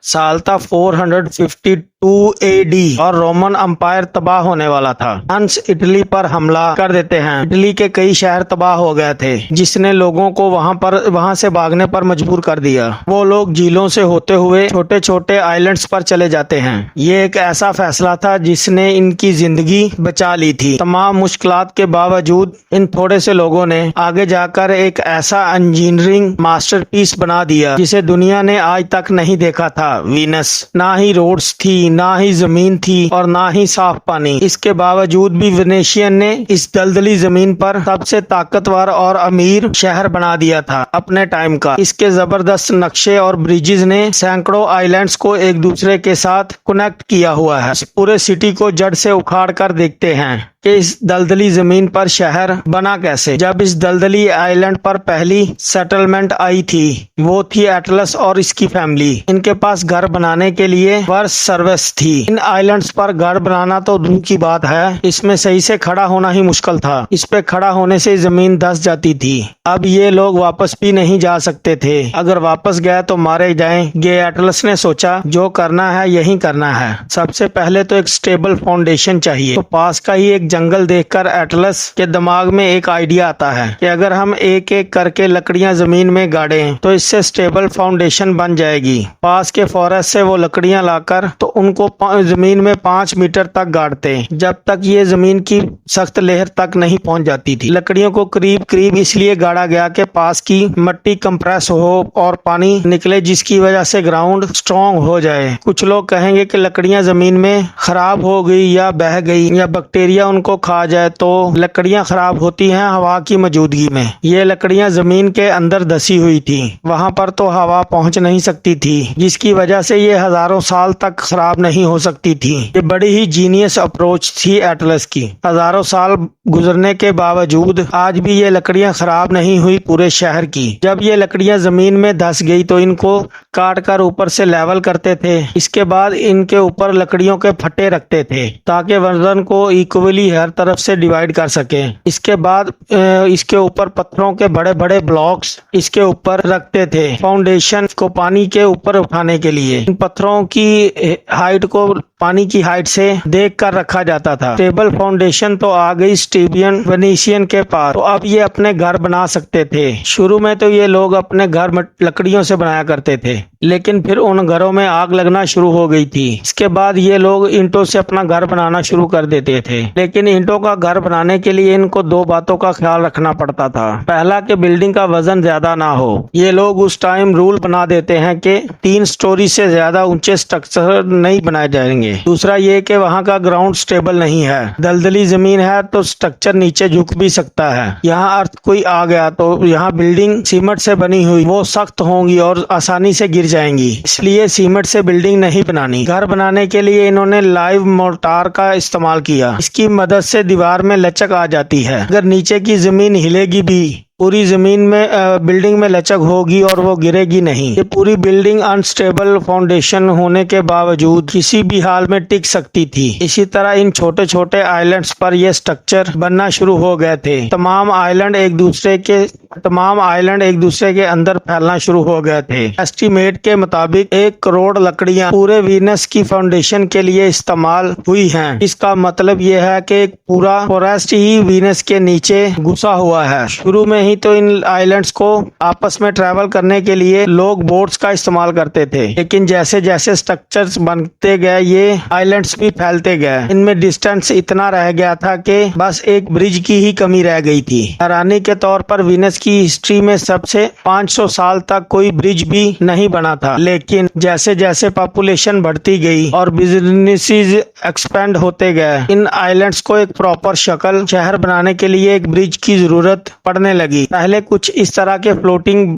साल था 452 एडी और रोमन अंपायर तबाह होने वाला था। हंस इटली पर हमला कर देते हैं। इटली के कई शहर तबाह हो गए थे, जिसने लोगों को वहां से भागने पर मजबूर कर दिया। वो लोग झीलों से होते हुए छोटे छोटे आइलैंड्स पर चले जाते हैं। ये एक ऐसा फैसला था जिसने इनकी जिंदगी बचा ली थी। तमाम मुश्किलात के बावजूद इन थोड़े से लोगों ने आगे जाकर एक ऐसा इंजीनियरिंग मास्टरपीस बना दिया जिसे दुनिया ने आज तक नहीं देखा था। वीनस, ना ही रोड्स थी, ना ही जमीन थी और ना ही साफ पानी। इसके बावजूद भी वेनेशियन ने इस दलदली जमीन पर सबसे ताकतवर और अमीर शहर बना दिया था अपने टाइम का। इसके जबरदस्त नक्शे और ब्रिजेस ने सैकड़ों आइलैंड्स को एक दूसरे के साथ कनेक्ट किया हुआ है। पूरे सिटी को जड़ से उखाड़ कर देखते हैं कि इस दलदली जमीन पर शहर बना कैसे। जब इस दलदली आइलैंड पर पहली सेटलमेंट आई थी, वो थी एटलस और इसकी फैमिली। इनके पास घर बनाने के लिए वर्ष सर्विस थी। इन आइलैंड्स पर घर बनाना तो दूर की बात है, इसमें सही से खड़ा होना ही मुश्किल था। इस पे खड़ा होने से जमीन धंस जाती थी। अब ये लोग वापस भी नहीं जा सकते थे। अगर वापस गए तो मारे जाएंगे। एटलस ने सोचा जो करना है यही करना है। सबसे पहले तो एक स्टेबल फाउंडेशन चाहिए। तो पास का ही एक जंगल देखकर एटलस के दिमाग में एक आइडिया आता है कि अगर हम एक एक करके लकड़ियां जमीन में गाड़ें तो इससे स्टेबल फाउंडेशन बन जाएगी। पास के फॉरेस्ट से वो लकड़ियां लाकर तो उनको जमीन में 5 मीटर तक गाड़ते, जब तक ये जमीन की सख्त लेयर तक नहीं पहुंच जाती थी। लकड़ियों को करीब करीब इसलिए गाड़ा गया कि पास की मिट्टी कंप्रेस हो और पानी निकले, जिसकी वजह से ग्राउंड स्ट्रॉन्ग हो जाए। कुछ लोग कहेंगे कि लकड़ियां जमीन में खराब हो गई या बह गई या बैक्टीरिया उनको खा जाए, तो लकड़ियां खराब होती हैं हवा की मौजूदगी में। ये लकड़ियां जमीन के अंदर धसी हुई थी, वहां पर तो हवा पहुंच नहीं सकती थी, जिसकी वजह से ये हजारों साल तक खराब नहीं हो सकती थी। ये बड़ी ही जीनियस अप्रोच थी एटलस की। हजारों साल गुजरने के बावजूद आज भी ये लकड़ियां खराब नहीं हुई पूरे शहर की। जब ये लकड़ियां जमीन में धस गई तो इनको काट कर ऊपर से लेवल करते थे। इसके बाद इनके ऊपर लकड़ियों के फट्टे रखते थे ताकि वजन को इक्वली हर तरफ से डिवाइड कर सके। इसके बाद इसके ऊपर पत्थरों के बड़े बड़े ब्लॉक्स इसके ऊपर रखते थे फाउंडेशन को पानी के ऊपर उठाने के लिए। इन पत्थरों की हाइट को पानी की हाइट से देख कर रखा जाता था। स्टेबल फाउंडेशन तो आ गई स्टीबियन वेनेशियन के पास, तो अब ये अपने घर बना सकते थे। शुरू में तो ये लोग अपने घर लकड़ियों से बनाया करते थे, लेकिन फिर उन घरों में आग लगना शुरू हो गई थी। इसके बाद ये लोग ईंटों से अपना घर बनाना शुरू कर देते थे, लेकिन ईंटों का घर बनाने के लिए इनको 2 बातों का ख्याल रखना पड़ता था। पहला कि बिल्डिंग का वजन ज्यादा ना हो। ये लोग उस टाइम रूल बना देते हैं कि 3 स्टोरी से ज्यादा ऊंचे स्ट्रक्चर नहीं बनाए जाएंगे। दूसरा ये कि वहाँ का ग्राउंड स्टेबल नहीं है। दलदली जमीन है तो स्ट्रक्चर नीचे झुक भी सकता है। यहाँ अर्थ कोई आ गया तो यहाँ बिल्डिंग सीमेंट से बनी हुई वो सख्त होंगी और आसानी से गिर जाएंगी, इसलिए सीमेंट से बिल्डिंग नहीं बनानी। घर बनाने के लिए इन्होंने लाइव मोर्टार का इस्तेमाल किया। इसकी मदद से दीवार में लचक आ जाती है। अगर नीचे की जमीन हिलेगी भी, पूरी जमीन में बिल्डिंग में लचक होगी और वो गिरेगी नहीं। ये पूरी बिल्डिंग अनस्टेबल फाउंडेशन होने के बावजूद किसी भी हाल में टिक सकती थी। इसी तरह इन छोटे छोटे आइलैंड्स पर ये स्ट्रक्चर बनना शुरू हो गए थे। तमाम आइलैंड एक दूसरे के अंदर फैलना शुरू हो गए थे। एस्टीमेट के मुताबिक 1 करोड़ लकड़ियां पूरे वीनस की फाउंडेशन के लिए इस्तेमाल हुई हैं। इसका मतलब ये है कि एक पूरा फॉरेस्ट ही वीनस के नीचे घुसा हुआ है। शुरू में ही तो इन आइलैंड्स को आपस में ट्रैवल करने के लिए लोग बोट्स का इस्तेमाल करते थे, लेकिन जैसे जैसे स्ट्रक्चर्स बनते गए ये आइलैंड्स भी फैलते गए। इनमें डिस्टेंस इतना रह गया था कि बस एक ब्रिज की ही कमी रह गई थी। हैरानी के तौर पर वीनस की हिस्ट्री में सबसे 500 साल तक कोई ब्रिज भी नहीं बना था, लेकिन जैसे जैसे पॉपुलेशन बढ़ती गई और बिजनेसेस एक्सपेंड होते गए, इन आइलैंड्स को एक प्रॉपर शक्ल शहर बनाने के लिए एक ब्रिज की जरूरत पड़ने लगी। पहले कुछ इस तरह के फ्लोटिंग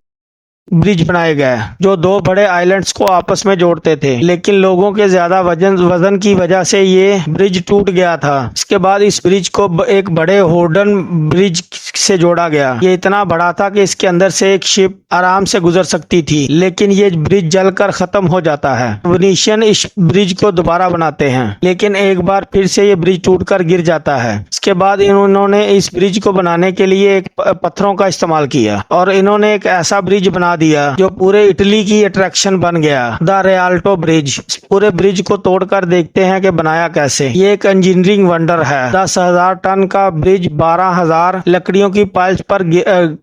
ब्रिज बनाए गए जो 2 बड़े आइलैंड्स को आपस में जोड़ते थे, लेकिन लोगों के ज्यादा वजन की वजह से ये ब्रिज टूट गया था। इसके बाद इस ब्रिज को एक बड़े होर्डन ब्रिज से जोड़ा गया। ये इतना बड़ा था कि इसके अंदर से एक शिप आराम से गुजर सकती थी, लेकिन ये ब्रिज जलकर खत्म हो जाता है। वेनेशियन इस ब्रिज को दोबारा बनाते हैं, लेकिन एक बार फिर से ये ब्रिज टूटकर गिर जाता है। इसके बाद इन्होंने इस ब्रिज को बनाने के लिए एक पत्थरों का इस्तेमाल किया और इन्होंने एक ऐसा ब्रिज बना दिया जो पूरे इटली की अट्रैक्शन बन गया। The Rialto bridge. पूरे ब्रिज को तोड़कर देखते हैं कि बनाया कैसे। ये एक इंजीनियरिंग वंडर है। 10,000 टन का ब्रिज 12,000 लकड़ियों की पाइल्स पर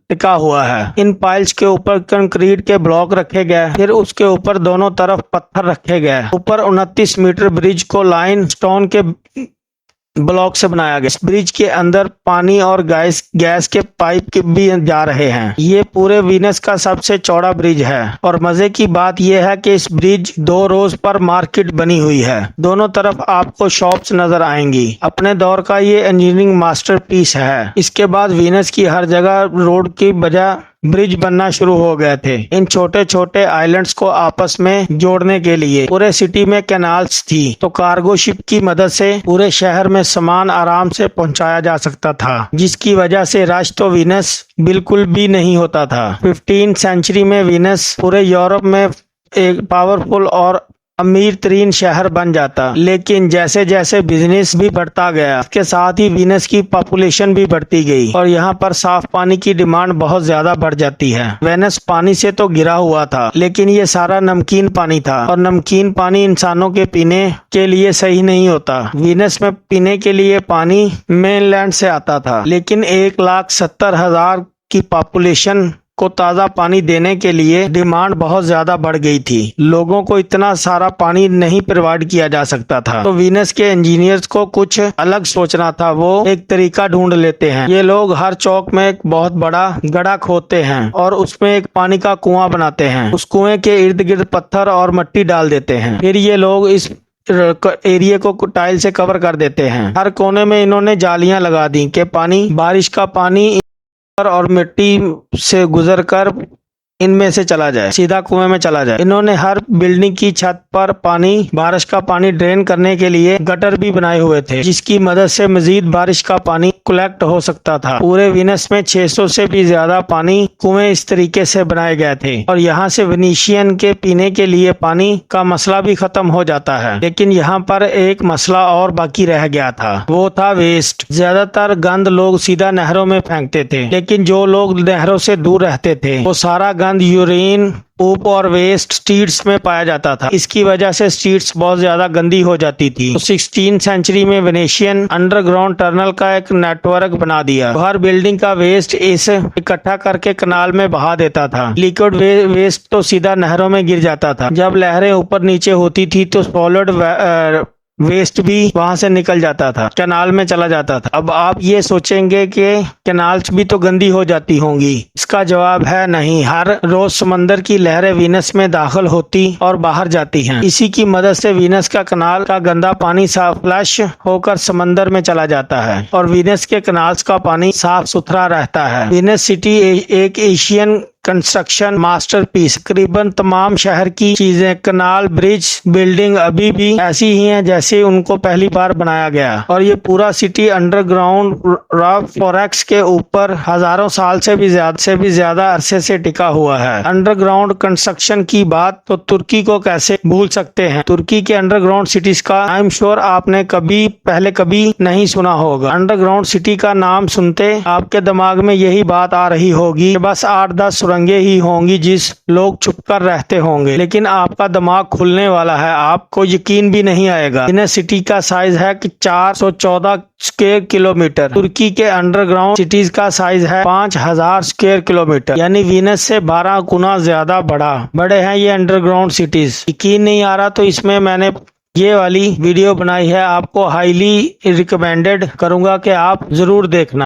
टिका हुआ है। इन पाइल्स के ऊपर कंक्रीट के ब्लॉक रखे गए, फिर उसके ऊपर दोनों तरफ पत्थर रखे गए। ऊपर 29 मीटर ब्रिज को लाइन स्टोन के ब्लॉक से बनाया गया। इस ब्रिज के अंदर पानी और गैस के पाइप भी जा रहे हैं। ये पूरे वीनस का सबसे चौड़ा ब्रिज है और मजे की बात यह है कि इस ब्रिज 2 रोज पर मार्केट बनी हुई है। दोनों तरफ आपको शॉप्स नजर आएंगी। अपने दौर का ये इंजीनियरिंग मास्टरपीस है। इसके बाद वीनस की हर जगह रोड की बजाय ब्रिज बनना शुरू हो गए थे। इन छोटे छोटे आइलैंड्स को आपस में जोड़ने के लिए पूरे सिटी में कैनाल्स थी, तो कार्गो शिप की मदद से पूरे शहर में सामान आराम से पहुंचाया जा सकता था, जिसकी वजह से रश तो वीनस बिल्कुल भी नहीं होता था। 15वीं सेंचुरी में वीनस पूरे यूरोप में एक पावरफुल और अमीर तरीन शहर बन जाता। लेकिन जैसे जैसे बिजनेस भी बढ़ता गया, इसके साथ ही वीनस की पॉपुलेशन भी बढ़ती गई और यहाँ पर साफ पानी की डिमांड बहुत ज्यादा बढ़ जाती है। वेनिस पानी से तो घिरा हुआ था, लेकिन ये सारा नमकीन पानी था और नमकीन पानी इंसानों के पीने के लिए सही नहीं होता। वीनस में पीने के लिए पानी मेनलैंड से आता था, लेकिन 1,70,000 की पॉपुलेशन को ताज़ा पानी देने के लिए डिमांड बहुत ज्यादा बढ़ गई थी। लोगों को इतना सारा पानी नहीं प्रोवाइड किया जा सकता था, तो वीनस के इंजीनियर्स को कुछ अलग सोचना था। वो एक तरीका ढूंढ लेते हैं। ये लोग हर चौक में एक बहुत बड़ा गड्ढा खोदते हैं और उसमें एक पानी का कुआं बनाते हैं। उस कुएं के इर्द गिर्द पत्थर और मिट्टी डाल देते हैं। फिर ये लोग इस एरिया को टाइल से कवर कर देते हैं। हर कोने में इन्होंने जालियां लगा दी कि पानी, बारिश का पानी और मिट्टी से गुजरकर इनमें से चला जाए, सीधा कुएं में चला जाए। इन्होंने हर बिल्डिंग की छत पर पानी, बारिश का पानी ड्रेन करने के लिए गटर भी बनाए हुए थे, जिसकी मदद से मजीद बारिश का पानी कलेक्ट हो सकता था। पूरे वीनस में 600 से भी ज्यादा पानी कुएं इस तरीके से बनाए गए थे और यहाँ से वेनिशियन के पीने के लिए पानी का मसला भी खत्म हो जाता है। लेकिन यहाँ पर एक मसला और बाकी रह गया था, वो था वेस्ट। ज्यादातर गंद लोग सीधा नहरों में फेंकते थे, लेकिन जो लोग नहरों से दूर रहते थे वो सारा गंद, यूरिन, पोप और वेस्ट स्ट्रीट्स में पाया जाता था। इसकी वजह से स्ट्रीट्स बहुत ज्यादा गंदी हो जाती थी। तो 16वीं सेंचुरी में वेनेशियन अंडरग्राउंड टनल का एक नेटवर्क बना दिया। हर बिल्डिंग का वेस्ट इस इकट्ठा करके कनाल में बहा देता था। लिक्विड वेस्ट तो सीधा नहरों में गिर जाता था। जब लहरें ऊपर नीचे होती थी तो सॉलिड वेस्ट भी वहां से निकल जाता था, कैनाल में चला जाता था। अब आप ये सोचेंगे कि कैनाल्स भी तो गंदी हो जाती होंगी। इसका जवाब है नहीं। हर रोज समंदर की लहरें वीनस में दाखिल होती और बाहर जाती हैं। इसी की मदद से वीनस का कनाल का गंदा पानी साफ फ्लश होकर समंदर में चला जाता है और वीनस के कनाल्स का पानी साफ सुथरा रहता है। वीनस सिटी एक एशियन कंस्ट्रक्शन मास्टरपीस। तकरीबन तमाम शहर की चीजें, कनाल, ब्रिज, बिल्डिंग अभी भी ऐसी ही हैं जैसे उनको पहली बार बनाया गया और ये पूरा सिटी अंडरग्राउंड रॉक फॉरेक्स के ऊपर हजारों साल से भी ज्यादा अरसे से टिका हुआ है। अंडरग्राउंड कंस्ट्रक्शन की बात तो तुर्की को कैसे भूल सकते हैं। तुर्की के अंडरग्राउंड सिटीज का आई एम श्योर आपने पहले कभी नहीं सुना होगा। अंडरग्राउंड सिटी का नाम सुनते आपके दिमाग में यही बात आ रही होगी कि बस 8-10 सुरंगें ही होंगी जिस लोग छुपकर रहते होंगे, लेकिन आपका दिमाग खुलने वाला है। आपको यकीन भी नहीं आएगा। वीनस सिटी का साइज है कि 414 स्क्वायर किलोमीटर। तुर्की के अंडरग्राउंड सिटीज का साइज है 5,000 स्क्वायर किलोमीटर, यानी वीनस से 12 गुना ज्यादा बड़े हैं ये अंडरग्राउंड सिटीज। यकीन नहीं आ रहा तो इसमें मैंने ये वाली वीडियो बनाई है। आपको हाईली रिकमेंडेड करूंगा कि आप जरूर देखना।